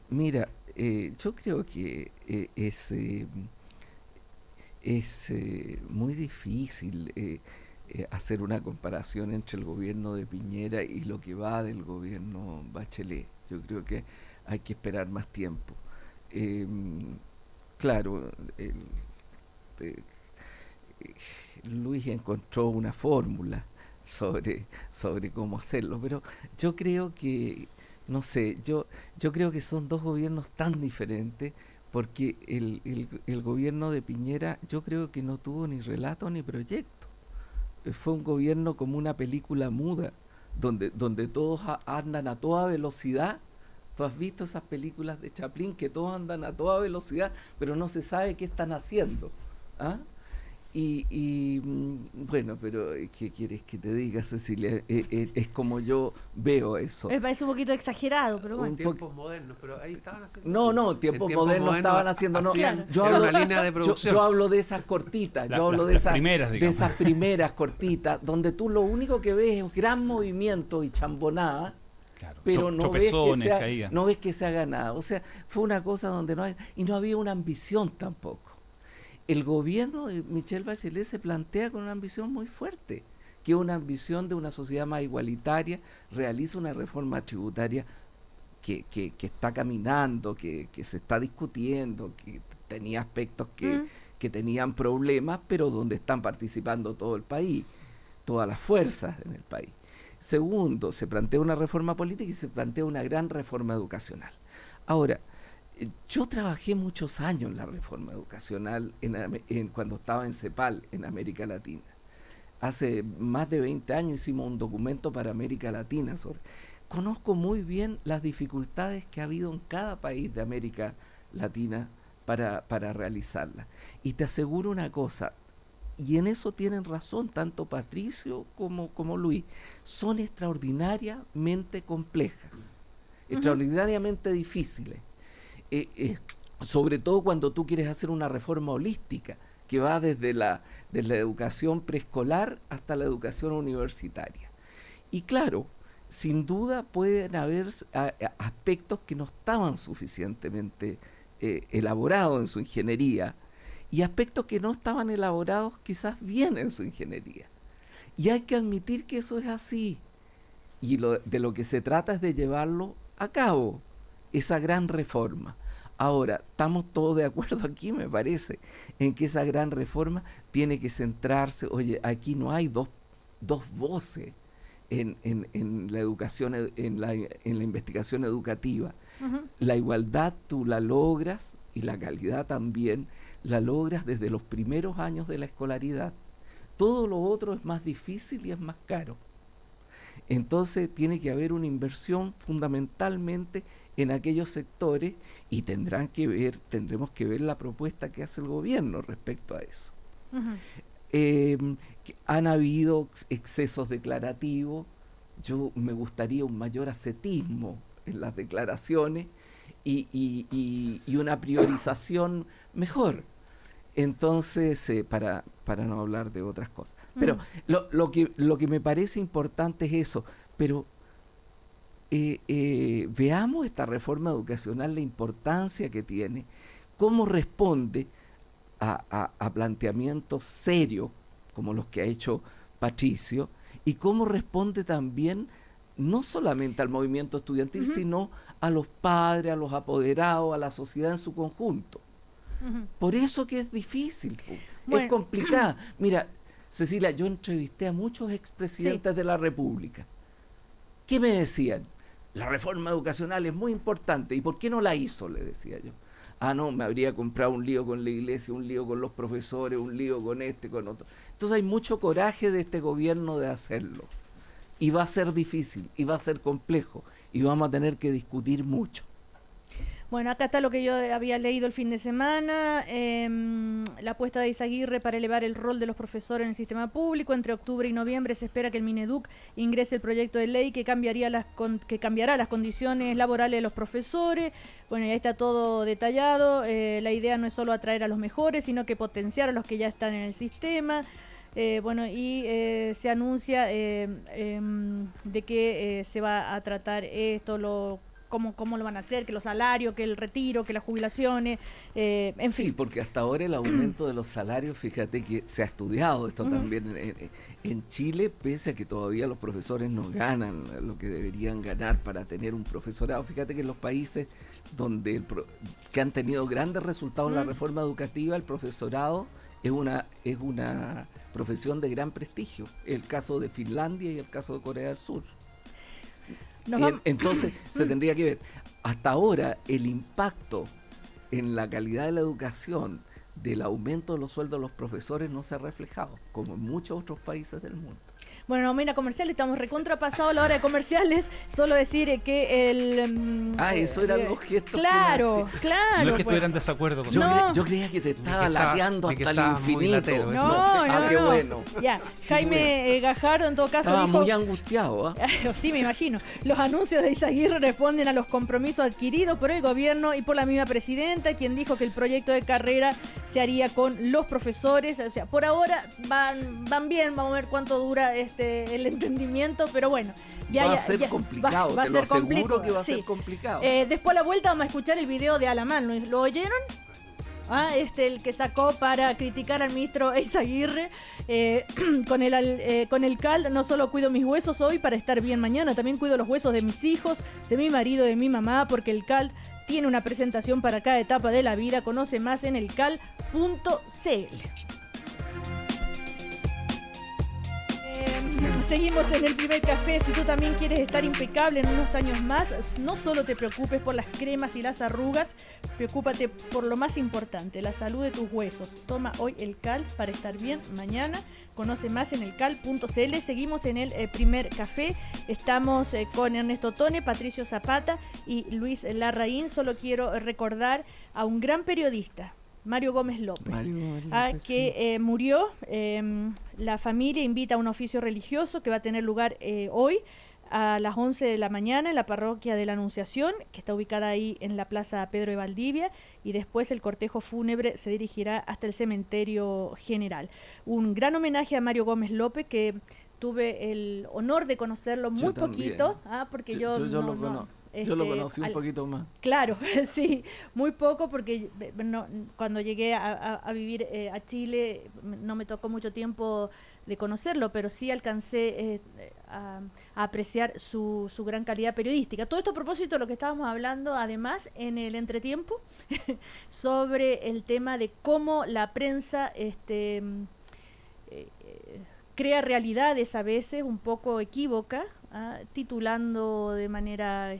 Mira, yo creo que es muy difícil hacer una comparación entre el gobierno de Piñera y lo que va del gobierno Bachelet. Yo creo que hay que esperar más tiempo. Claro, Luis encontró una fórmula sobre cómo hacerlo, pero yo creo que, no sé, yo creo que son 2 gobiernos tan diferentes. Porque el gobierno de Piñera yo creo que no tuvo ni relato ni proyecto. Fue un gobierno como una película muda, donde todos andan a toda velocidad. ¿Tú has visto esas películas de Chaplin que todos andan a toda velocidad, pero no se sabe qué están haciendo? bueno, pero ¿qué quieres que te diga, Cecilia? Es como yo veo eso. Me parece un poquito exagerado, pero bueno. Tiempos modernos, pero ahí estaban haciendo... No, tiempos modernos estaban haciendo... No, claro. Yo hablo, una línea de producción. Yo hablo de esas cortitas, yo hablo de esas primeras cortitas, donde tú lo único que ves es gran movimiento y chambonada, claro, pero no ves que se haga nada. O sea, fue una cosa donde no había una ambición tampoco. El gobierno de Michelle Bachelet se plantea con una ambición muy fuerte, que es una ambición de una sociedad más igualitaria, realiza una reforma tributaria que está caminando, que se está discutiendo, que tenía aspectos que tenían problemas, pero donde están participando todo el país, todas las fuerzas en el país. Segundo, se plantea una reforma política y se plantea una gran reforma educacional. Ahora, yo trabajé muchos años en la reforma educacional cuando estaba en CEPAL, en América Latina. Hace más de 20 años hicimos un documento para América Latina. Conozco muy bien las dificultades que ha habido en cada país de América Latina para realizarla. Y te aseguro una cosa, y en eso tienen razón tanto Patricio como Luis, son extraordinariamente complejas, extraordinariamente difíciles. Sobre todo cuando tú quieres hacer una reforma holística que va desde la educación preescolar hasta la educación universitaria. Y claro, sin duda pueden haber aspectos que no estaban suficientemente elaborados en su ingeniería y aspectos que no estaban elaborados quizás bien en su ingeniería. Y hay que admitir que eso es así. Y de lo que se trata es de llevarlo a cabo, esa gran reforma. Ahora, estamos todos de acuerdo aquí, me parece, en que esa gran reforma tiene que centrarse, oye, aquí no hay dos voces en la educación, en la investigación educativa. La igualdad tú la logras, y la calidad también, la logras desde los primeros años de la escolaridad. Todo lo otro es más difícil y es más caro. Entonces tiene que haber una inversión fundamentalmente en aquellos sectores y tendremos que ver la propuesta que hace el gobierno respecto a eso. Han habido excesos declarativos, me gustaría un mayor ascetismo en las declaraciones y una priorización mejor. Entonces, para no hablar de otras cosas. Pero lo que me parece importante es eso, pero veamos esta reforma educacional, la importancia que tiene, cómo responde a planteamientos serios, como los que ha hecho Patricio, y cómo responde también no solamente al movimiento estudiantil, sino a los padres, a los apoderados, a la sociedad en su conjunto. Por eso que es difícil, es complicada. Mira, Cecilia, yo entrevisté a muchos expresidentes de la República. ¿Qué me decían? La reforma educacional es muy importante. ¿Y por qué no la hizo? Le decía yo. No, me habría comprado un lío con la iglesia, un lío con los profesores, un lío con con otro. Entonces hay mucho coraje de este gobierno de hacerlo. Y va a ser difícil, y va a ser complejo, y vamos a tener que discutir mucho. Bueno, acá está lo que yo había leído el fin de semana, la apuesta de Izaguirre para elevar el rol de los profesores en el sistema público. Entre octubre y noviembre se espera que el Mineduc ingrese el proyecto de ley que cambiará las condiciones laborales de los profesores. Bueno, ya está todo detallado. La idea no es solo atraer a los mejores, sino que potenciar a los que ya están en el sistema. Se anuncia de que se va a tratar esto, cómo lo van a hacer, que los salarios, que el retiro, que las jubilaciones, en fin. Sí, porque hasta ahora el aumento de los salarios, fíjate que se ha estudiado esto también en Chile, pese a que todavía los profesores no ganan lo que deberían ganar para tener un profesorado. Fíjate que en los países que han tenido grandes resultados en la reforma educativa, el profesorado es una profesión de gran prestigio. El caso de Finlandia y el caso de Corea del Sur. Entonces se tendría que ver. Hasta ahora el impacto en la calidad de la educación del aumento de los sueldos de los profesores no se ha reflejado, como en muchos otros países del mundo. Bueno, mira, comerciales, estamos recontrapasados a la hora de comerciales. Solo decir que el... eso eran los gestos. Claro. No es que estuvieran en desacuerdo con yo creía que te estaba lateando hasta el infinito. No, qué bueno. Ya, Jaime Gajardo en todo caso estaba dijo... muy angustiado. Sí, me imagino. Los anuncios de Izaguirre responden a los compromisos adquiridos por el gobierno y por la misma presidenta, quien dijo que el proyecto de carrera se haría con los profesores. O sea, por ahora van bien, vamos a ver cuánto dura el entendimiento, pero bueno. Va a ser complicado, te lo aseguro que va a ser complicado. Después a la vuelta vamos a escuchar el video de Alamán, ¿lo oyeron? El que sacó para criticar al ministro Izaguirre con el CAL. No solo cuido mis huesos hoy para estar bien mañana, también cuido los huesos de mis hijos, de mi marido, de mi mamá, porque el CAL tiene una presentación para cada etapa de la vida. Conoce más en elcal.cl. Seguimos en el primer café. Si tú también quieres estar impecable en unos años más, no solo te preocupes por las cremas y las arrugas, preocúpate por lo más importante, la salud de tus huesos. Toma hoy el CAL para estar bien mañana. Conoce más en elcal.cl. Seguimos en el primer café. Estamos con Ernesto Tone, Patricio Zapata y Luis Larraín. Solo quiero recordar a un gran periodista, Mario Gómez López, que murió. La familia invita a un oficio religioso que va a tener lugar hoy a las 11 de la mañana en la parroquia de la Anunciación, que está ubicada ahí en la Plaza Pedro de Valdivia, y después el cortejo fúnebre se dirigirá hasta el cementerio general. Un gran homenaje a Mario Gómez López, que tuve el honor de conocerlo muy poquito, porque yo lo conocí un poquito más. Claro, sí, muy poco, porque cuando llegué a vivir a Chile no me tocó mucho tiempo de conocerlo, pero sí alcancé a apreciar su gran calidad periodística. Todo esto a propósito de lo que estábamos hablando, además, en el entretiempo, sobre el tema de cómo la prensa crea realidades a veces un poco equívocas, titulando de manera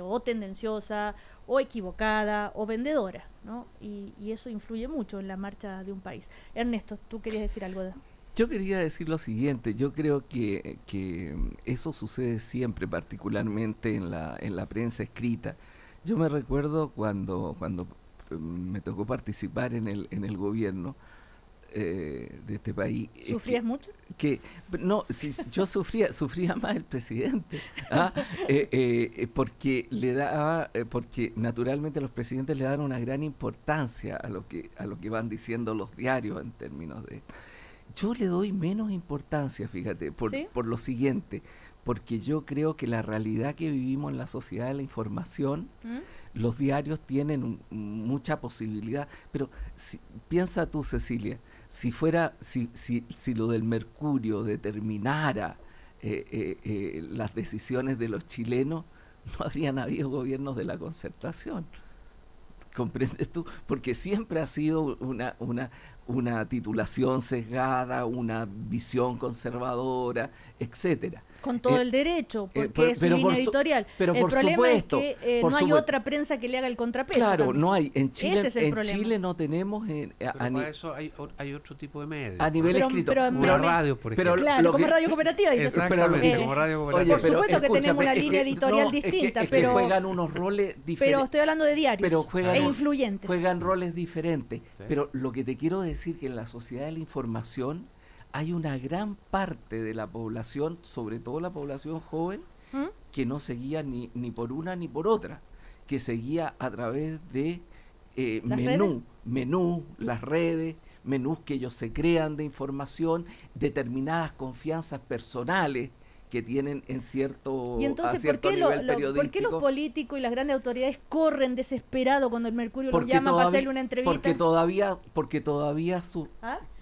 o tendenciosa, o equivocada, o vendedora, ¿no? Y eso influye mucho en la marcha de un país. Ernesto, ¿tú querías decir algo? Yo quería decir lo siguiente. Yo creo que eso sucede siempre, particularmente en la prensa escrita. Yo me recuerdo cuando me tocó participar en el gobierno de este país. ¿Sufrías mucho? No, yo sufría más el presidente, porque porque naturalmente los presidentes le dan una gran importancia a lo que van diciendo los diarios en términos de... Yo le doy menos importancia, fíjate, por lo siguiente, porque yo creo que la realidad que vivimos en la sociedad de la información, los diarios tienen mucha posibilidad, pero piensa tú, Cecilia, si lo del mercurio determinara las decisiones de los chilenos, no habrían habido gobiernos de la Concertación. ¿Comprendes tú? Porque siempre ha sido una titulación sesgada, una visión conservadora, etcétera. Con todo el derecho, porque es su línea editorial. Pero el problema supuesto, es que no hay otra prensa que le haga el contrapeso. Claro, también. no hay. En Chile, ese es el problema. Chile no tenemos... para eso hay otro tipo de medios. A nivel escrito. Como la radio, por ejemplo. Claro, como radio cooperativa. Exactamente, como radio cooperativa. Por supuesto que tenemos una línea editorial distinta, pero... juegan unos roles diferentes. Pero estoy hablando de diarios influyentes. Juegan roles diferentes. Sí. Pero lo que te quiero decir que en la sociedad de la información hay una gran parte de la población, sobre todo la población joven, que no seguía ni por una ni por otra, que seguía a través de las redes, menús que ellos se crean de información, determinadas confianzas personales que tienen en cierto, y entonces, nivel periodístico. ¿Por qué los políticos y las grandes autoridades corren desesperados cuando el Mercurio los llama para hacerle una entrevista?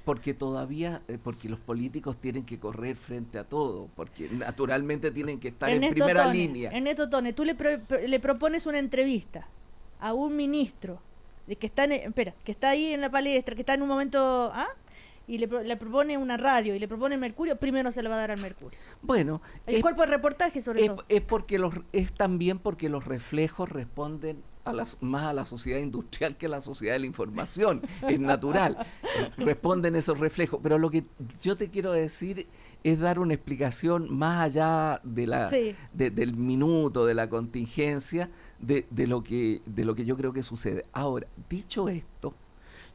Porque los políticos tienen que correr frente a todo, porque naturalmente tienen que estar en primera línea. Ernesto Tone, tú le propones una entrevista a un ministro que está ahí en la palestra, que está en un momento y le propone una radio y le propone Mercurio, primero se le va a dar al Mercurio. Bueno, el cuerpo de reportaje sobre todo. Es también porque los reflejos responden más a la sociedad industrial que a la sociedad de la información. Es natural. Responden esos reflejos. Pero lo que yo te quiero decir es dar una explicación más allá de del minuto, de la contingencia, de lo que yo creo que sucede. Ahora, dicho esto,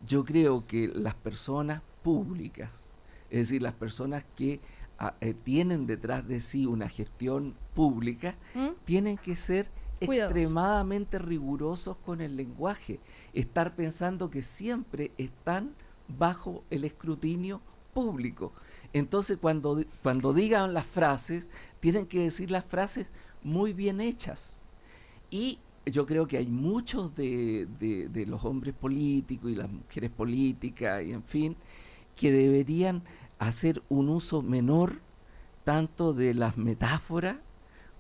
yo creo que las personas públicas, es decir, las personas que tienen detrás de sí una gestión pública, tienen que ser extremadamente rigurosos con el lenguaje, estar pensando que siempre están bajo el escrutinio público. Entonces, cuando digan las frases, tienen que decir las frases muy bien hechas. Y yo creo que hay muchos de los hombres políticos y las mujeres políticas, y en fin, que deberían hacer un uso menor tanto de las metáforas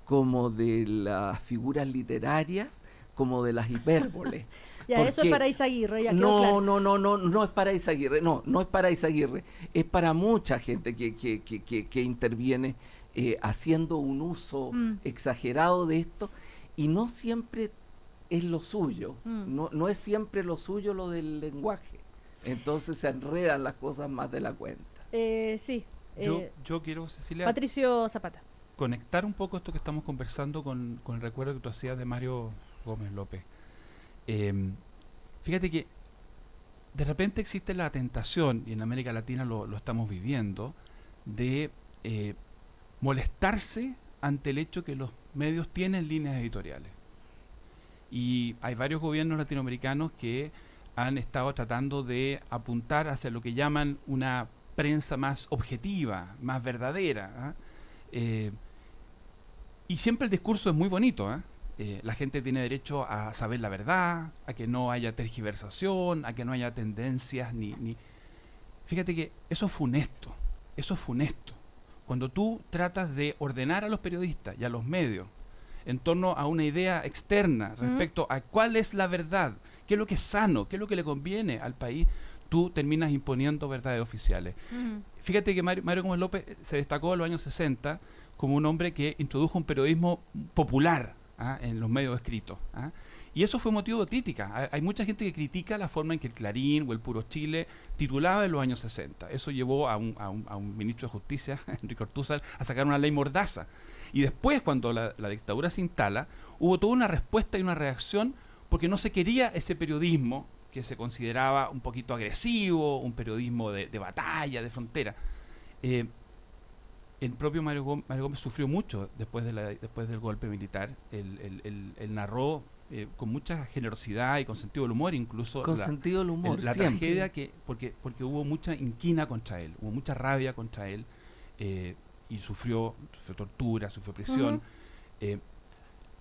como de las figuras literarias, como de las hipérboles. Ya, eso es para Izaguirre, ya no, quedó claro. No es para Izaguirre, no es para Izaguirre, es para mucha gente que interviene haciendo un uso exagerado de esto, y no siempre es lo suyo, no es siempre lo suyo lo del lenguaje. Entonces se enredan las cosas más de la cuenta. Sí. Yo quiero, Cecilia, Patricio Zapata, conectar un poco esto que estamos conversando con el recuerdo que tú hacías de Mario Gómez López. Fíjate que de repente existe la tentación, y en América Latina lo estamos viviendo, de molestarse ante el hecho que los medios tienen líneas editoriales. Y hay varios gobiernos latinoamericanos que han estado tratando de apuntar hacia lo que llaman una prensa más objetiva, más verdadera. Y siempre el discurso es muy bonito. La gente tiene derecho a saber la verdad, a que no haya tergiversación, a que no haya tendencias ni... Fíjate que eso es funesto, Cuando tú tratas de ordenar a los periodistas y a los medios en torno a una idea externa respecto a cuál es la verdad, qué es lo que es sano, qué es lo que le conviene al país, tú terminas imponiendo verdades oficiales. Fíjate que Mario Gómez López se destacó en los años 60 como un hombre que introdujo un periodismo popular en los medios escritos. Y eso fue motivo de crítica. Hay mucha gente que critica la forma en que el Clarín o el Puro Chile titulaba en los años 60. Eso llevó a un ministro de Justicia, Enrique Ortúzar, a sacar una ley mordaza. Y después, cuando la dictadura se instala, hubo toda una respuesta y una reacción porque no se quería ese periodismo que se consideraba un poquito agresivo, un periodismo de batalla, de frontera. El propio Mario Gómez sufrió mucho después del golpe militar. Él narró con mucha generosidad y con sentido del humor, incluso la tragedia porque hubo mucha inquina contra él, hubo mucha rabia contra él, y sufrió tortura, sufrió prisión.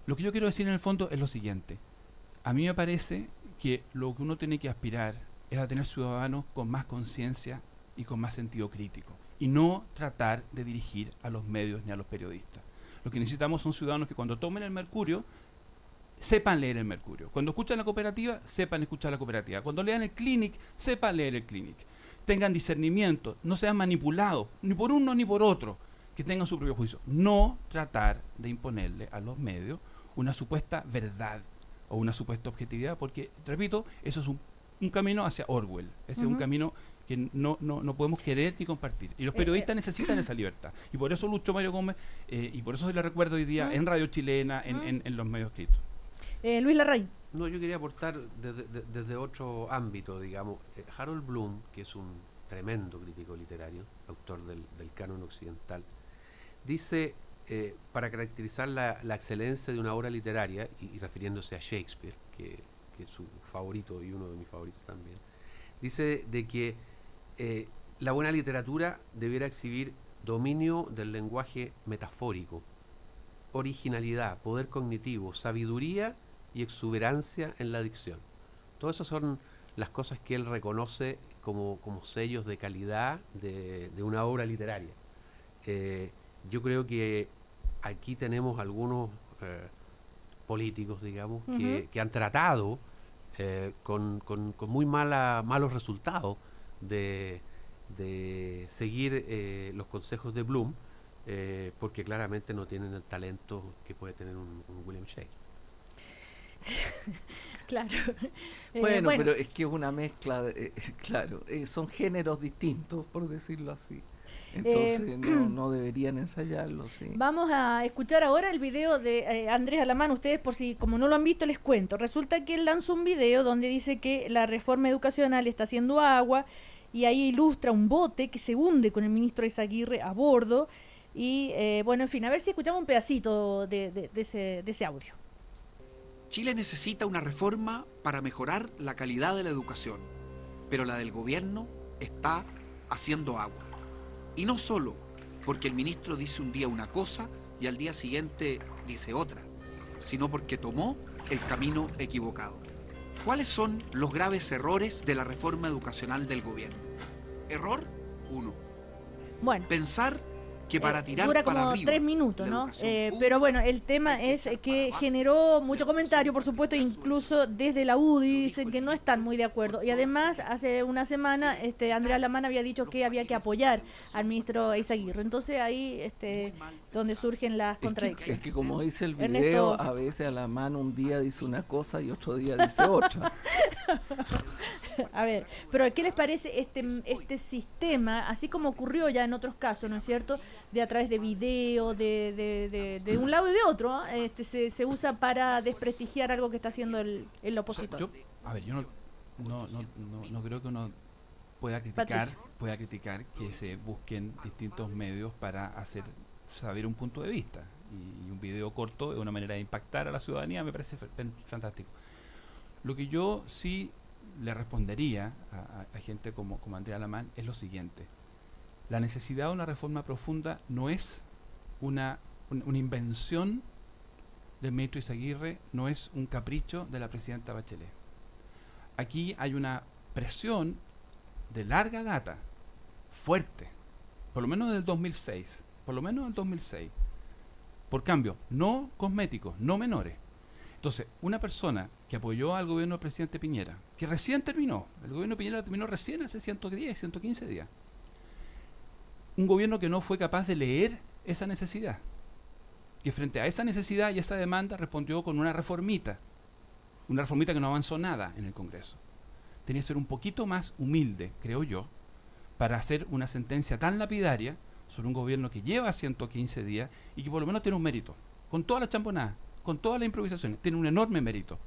Lo que yo quiero decir en el fondo es lo siguiente: a mí me parece que lo que uno tiene que aspirar es a tener ciudadanos con más conciencia y con más sentido crítico, y no tratar de dirigir a los medios ni a los periodistas. Lo que necesitamos son ciudadanos que cuando tomen el Mercurio sepan leer el Mercurio, cuando escuchan la cooperativa sepan escuchar la cooperativa, cuando lean el Clinic sepan leer el Clinic, tengan discernimiento, no sean manipulados ni por uno ni por otro, que tengan su propio juicio. No tratar de imponerle a los medios una supuesta verdad o una supuesta objetividad, porque, repito, eso es un camino hacia Orwell. Ese es un camino que no podemos querer ni compartir. Y los periodistas necesitan esa libertad. Y por eso luchó Mario Gómez, y por eso se le recuerdo hoy día en Radio Chilena, en los medios escritos. Luis Larraín. No, yo quería aportar desde otro ámbito, digamos. Harold Bloom, que es un tremendo crítico literario, autor del canon occidental, dice, para caracterizar la excelencia de una obra literaria, y refiriéndose a Shakespeare, que es su favorito y uno de mis favoritos también, dice de que la buena literatura debiera exhibir dominio del lenguaje metafórico, originalidad, poder cognitivo, sabiduría y exuberancia en la dicción. Todas esas son las cosas que él reconoce como sellos de calidad de una obra literaria. Yo creo que aquí tenemos algunos políticos, digamos, que han tratado con muy malos resultados de de seguir los consejos de Bloom, porque claramente no tienen el talento que puede tener un William Shea. Claro. Bueno, pero es que es una mezcla, claro, son géneros distintos, por decirlo así. Entonces no deberían ensayarlo, sí. Vamos a escuchar ahora el video de Andrés Alamán. Ustedes, por si como no lo han visto, les cuento. Resulta que él lanzó un video donde dice que la reforma educacional está haciendo agua, y ahí ilustra un bote que se hunde con el ministro Eyzaguirre a bordo. Y bueno, en fin, a ver si escuchamos un pedacito de ese audio. Chile necesita una reforma para mejorar la calidad de la educación, pero la del gobierno está haciendo agua. Y no solo porque el ministro dice un día una cosa y al día siguiente dice otra, sino porque tomó el camino equivocado. ¿Cuáles son los graves errores de la reforma educacional del gobierno? Error 1. Bueno. Pensar que para tirar dura como para arriba 3 minutos, ¿no? Pero bueno, el tema es que generó mucho comentario, por supuesto, incluso desde la UDI dicen que no están muy de acuerdo. Y además, hace una semana, Andrés Alamán había dicho que había que apoyar al ministro Eyzaguirre. Entonces ahí donde surgen las contradicciones. Es que como dice el video, Ernesto, a veces Alamán un día dice una cosa y otro día dice otra. A ver, pero ¿qué les parece este sistema, así como ocurrió ya en otros casos, ¿no es cierto?, de a través de video, de un lado y de otro, se usa para desprestigiar algo que está haciendo el opositor? O sea, yo no creo que uno pueda criticar que se busquen distintos medios para hacer saber un punto de vista, y un video corto es una manera de impactar a la ciudadanía, me parece fantástico. Lo que yo sí le respondería a gente como Andrés Alamán es lo siguiente: la necesidad de una reforma profunda no es una invención del ministro Eyzaguirre, no es un capricho de la presidenta Bachelet. Aquí hay una presión de larga data, fuerte, por lo menos del 2006, por cambio, no cosméticos, no menores. Entonces, una persona que apoyó al gobierno del presidente Piñera, que recién terminó, el gobierno de Piñera terminó recién hace 115 días, un gobierno que no fue capaz de leer esa necesidad, que frente a esa necesidad y esa demanda respondió con una reformita que no avanzó nada en el Congreso. Tenía que ser un poquito más humilde, creo yo, para hacer una sentencia tan lapidaria sobre un gobierno que lleva 115 días y que por lo menos tiene un mérito, con toda la champonada, con todas las improvisaciones, tiene un enorme mérito,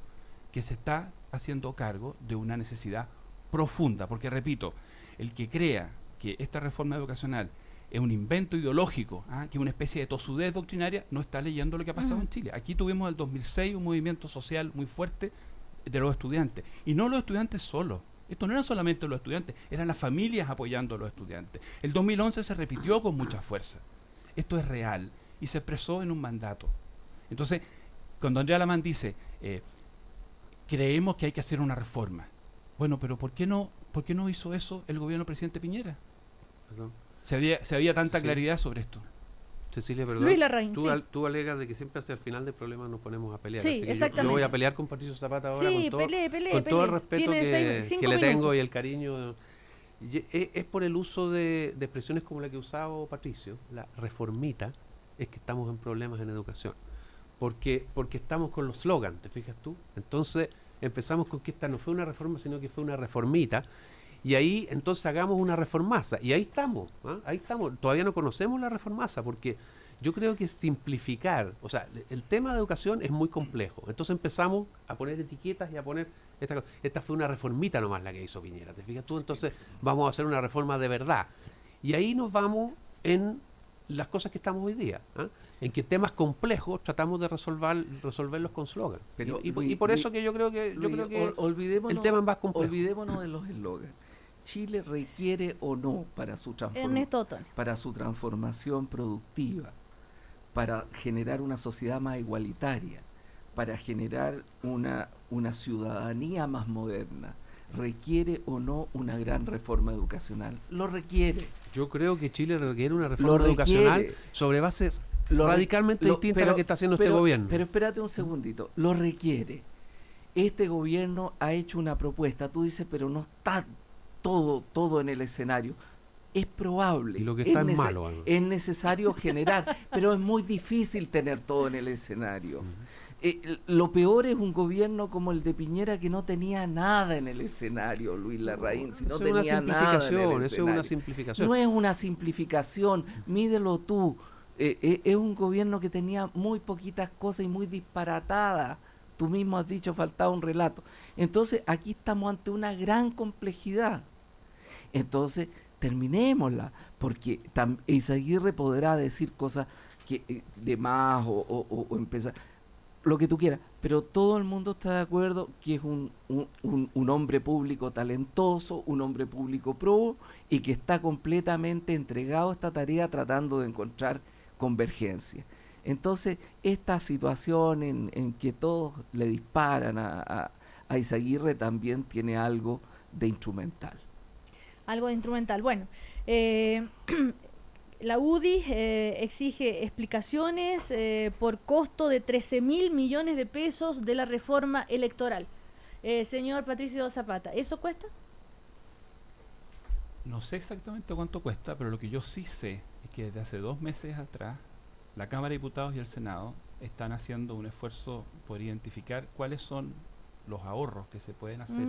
que se está haciendo cargo de una necesidad profunda, porque repito, el que crea que esta reforma educacional es un invento ideológico, que es una especie de tosudez doctrinaria, no está leyendo lo que ha pasado en Chile. Aquí tuvimos en el 2006 un movimiento social muy fuerte de los estudiantes, y no los estudiantes solos. Esto no eran solamente los estudiantes, eran las familias apoyando a los estudiantes. El 2011 se repitió con mucha fuerza. Esto es real y se expresó en un mandato. Entonces, cuando Andrés Alamán dice, creemos que hay que hacer una reforma. Bueno, pero ¿por qué no hizo eso el gobierno del presidente Piñera? Perdón. Si había tanta claridad sobre esto. Cecilia, perdón. Luis Larraín, tú alegas de que siempre hacia el final del problema nos ponemos a pelear. Sí, exactamente. Yo voy a pelear con Patricio Zapata ahora, sí, con todo el respeto que le tengo y el cariño. Es por el uso de expresiones como la que usaba Patricio, la reformita, es que estamos en problemas en educación. Porque estamos con los slogans, ¿te fijas tú? Entonces empezamos con que esta no fue una reforma, sino que fue una reformita. Y ahí entonces hagamos una reformaza. Y ahí estamos, ahí estamos. Todavía no conocemos la reformaza, porque yo creo que simplificar, o sea, el tema de educación es muy complejo. Entonces empezamos a poner etiquetas y a poner esta fue una reformita nomás la que hizo Piñera, ¿te fijas tú? Entonces vamos a hacer una reforma de verdad. Y ahí nos vamos en las cosas que estamos hoy día, en que temas complejos tratamos de resolverlos con slogan. Y por eso que yo creo que el tema es más complejo. Olvidémonos de los eslogans. Chile requiere o no para su transformación productiva, para generar una sociedad más igualitaria, para generar una ciudadanía más moderna, ¿requiere o no una gran reforma educacional? Lo requiere. Yo creo que Chile requiere una reforma educacional sobre bases radicalmente distintas a la que está haciendo este gobierno. Pero espérate un segundito, lo requiere. Este gobierno ha hecho una propuesta, tú dices, pero no está todo en el escenario. es probable. Y lo que está es malo. Es necesario generar, pero es muy difícil tener todo en el escenario. Lo peor es un gobierno como el de Piñera que no tenía nada en el escenario, Luis Larraín, si no tenía nada en el escenario. Eso es una simplificación. No es una simplificación, mídelo tú. Es un gobierno que tenía muy poquitas cosas y muy disparatadas. Tú mismo has dicho, faltaba un relato. Entonces, aquí estamos ante una gran complejidad. Entonces, terminémosla, porque Eizaguirre podrá decir cosas que de más o empezar, lo que tú quieras, pero todo el mundo está de acuerdo que es un hombre público talentoso, un hombre público pro, y que está completamente entregado a esta tarea tratando de encontrar convergencia. Entonces, esta situación en que todos le disparan a Eizaguirre también tiene algo de instrumental. Algo de instrumental. Bueno, la UDI exige explicaciones por costo de 13.000 millones de pesos de la reforma electoral. Señor Patricio Zapata, ¿eso cuesta? No sé exactamente cuánto cuesta, pero lo que yo sí sé es que desde hace 2 meses atrás la Cámara de Diputados y el Senado están haciendo un esfuerzo por identificar cuáles son los ahorros que se pueden hacer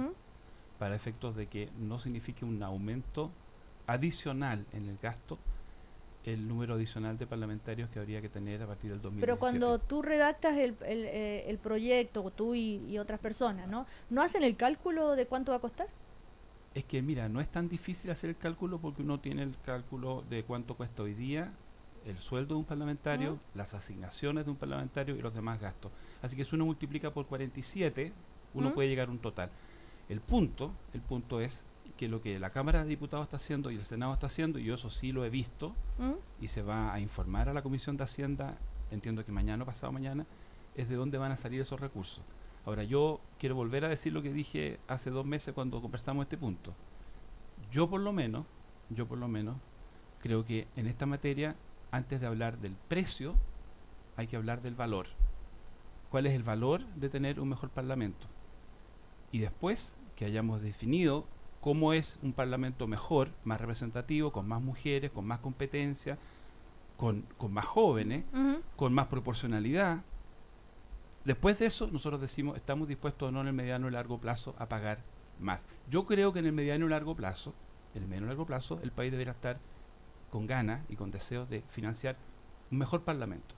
para efectos de que no signifique un aumento adicional en el gasto el número adicional de parlamentarios que habría que tener a partir del 2017. Pero cuando tú redactas el proyecto, tú y otras personas, ¿no hacen el cálculo de cuánto va a costar? Es que mira, no es tan difícil hacer el cálculo porque uno tiene el cálculo de cuánto cuesta hoy día el sueldo de un parlamentario, las asignaciones de un parlamentario y los demás gastos. Así que si uno multiplica por 47, uno puede llegar a un total. El punto es que lo que la Cámara de Diputados está haciendo y el Senado está haciendo, y yo eso sí lo he visto, y se va a informar a la Comisión de Hacienda, entiendo que mañana o pasado mañana, es de dónde van a salir esos recursos. Ahora, yo quiero volver a decir lo que dije hace 2 meses cuando conversamos este punto. Yo por lo menos, creo que en esta materia, antes de hablar del precio, hay que hablar del valor. ¿Cuál es el valor de tener un mejor parlamento? Y después que hayamos definido cómo es un parlamento mejor, más representativo, con más mujeres, con más competencia, con más jóvenes, con más proporcionalidad. Después de eso, nosotros decimos, estamos dispuestos o no en el mediano y largo plazo a pagar más. Yo creo que en el mediano y largo plazo, el país deberá estar con ganas y con deseos de financiar un mejor parlamento.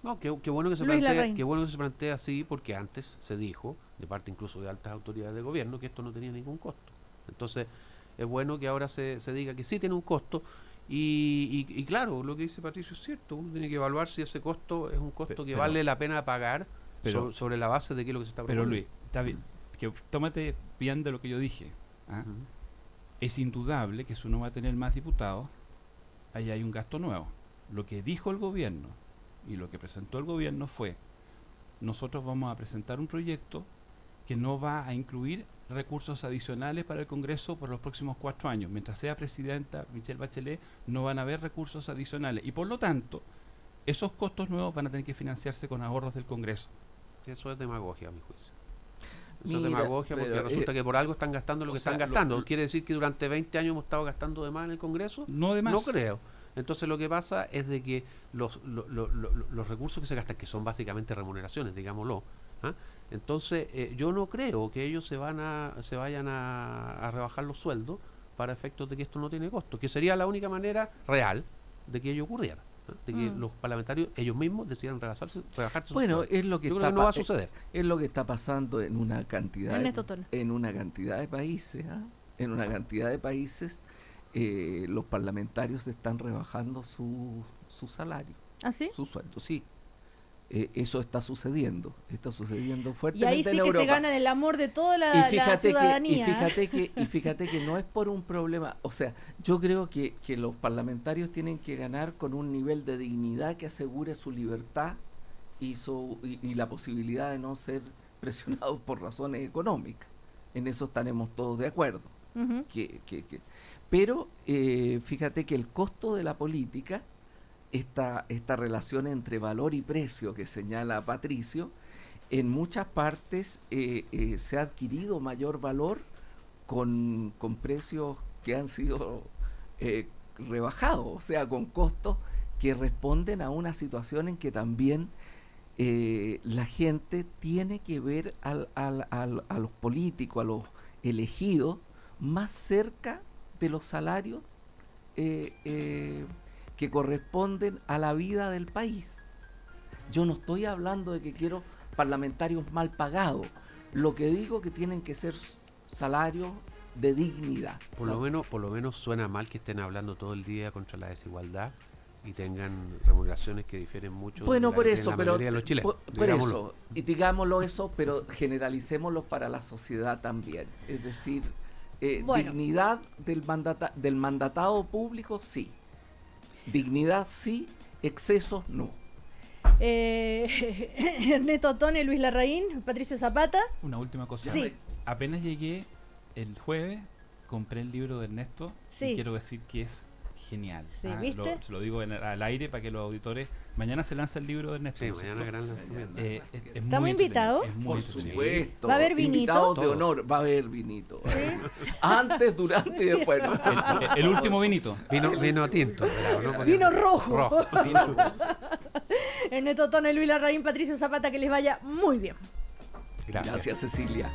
No, qué bueno que se plantea así, porque antes se dijo, de parte incluso de altas autoridades de gobierno, que esto no tenía ningún costo. Entonces, es bueno que ahora se diga que sí tiene un costo, y claro, lo que dice Patricio es cierto, uno tiene que evaluar si ese costo es un costo que vale la pena pagar sobre la base de qué es lo que se está proponiendo. Pero Luis, está bien, que tómate bien de lo que yo dije. Es indudable que si uno va a tener más diputados, ahí hay un gasto nuevo. Lo que dijo el gobierno y lo que presentó el gobierno fue: nosotros vamos a presentar un proyecto que no va a incluir recursos adicionales para el Congreso por los próximos 4 años. Mientras sea presidenta Michelle Bachelet, no van a haber recursos adicionales. Y por lo tanto, esos costos nuevos van a tener que financiarse con ahorros del Congreso. Eso es demagogia, a mi juicio. Eso es demagogia porque resulta que por algo están gastando lo que están gastando. ¿Quiere decir que durante 20 años hemos estado gastando de más en el Congreso? No de más. No creo. Entonces lo que pasa es de que los recursos que se gastan, que son básicamente remuneraciones, digámoslo, entonces yo no creo que ellos se vayan a rebajar los sueldos para efectos de que esto no tiene costo, que sería la única manera real de que ello ocurriera, de que los parlamentarios ellos mismos decidieran rebajarse bueno, sus sueldos. Es lo que no va a suceder. Es lo que está pasando en una cantidad de países, en una cantidad de países. Los parlamentarios están rebajando su salario. ¿Ah, sí? Su sueldo, sí. Eso está sucediendo fuertemente. Y ahí sí en que Europa. se ganan el amor de toda la ciudadanía. Y fíjate que no es por un problema, o sea, yo creo que los parlamentarios tienen que ganar con un nivel de dignidad que asegure su libertad y la posibilidad de no ser presionados por razones económicas. En eso estaremos todos de acuerdo. Pero fíjate que el costo de la política, esta relación entre valor y precio que señala Patricio, en muchas partes se ha adquirido mayor valor con precios que han sido rebajado, o sea, con costos que responden a una situación en que también la gente tiene que ver a los políticos, a los elegidos, más cerca de los salarios que corresponden a la vida del país. Yo no estoy hablando de que quiero parlamentarios mal pagados. Lo que digo que tienen que ser salarios de dignidad. Por lo menos suena mal que estén hablando todo el día contra la desigualdad y tengan remuneraciones que difieren mucho. Bueno, por eso, pero de los chilenos, por eso, y digámoslo eso, pero generalicémoslo para la sociedad también. Es decir, dignidad del mandatado público, sí. Dignidad, sí. Excesos, no. Ernesto Otone, Luis Larraín, Patricio Zapata. Una última cosa. Sí. Apenas llegué el jueves, compré el libro de Ernesto y quiero decir que es genial. Sí, ¿viste? Se lo digo al aire para que los auditores... Mañana se lanza el libro de Ernesto. Sí, mañana gran lanzamiento. ¿Estamos invitados? Por supuesto. ¿Va a haber vinito? Invitados de honor. Va a haber vinito. ¿Sí? Antes, durante y después. El último vinito. Vino tinto. Vino rojo. Ernesto Otone, Luis Larraín, Patricio Zapata, que les vaya muy bien. Gracias, Cecilia.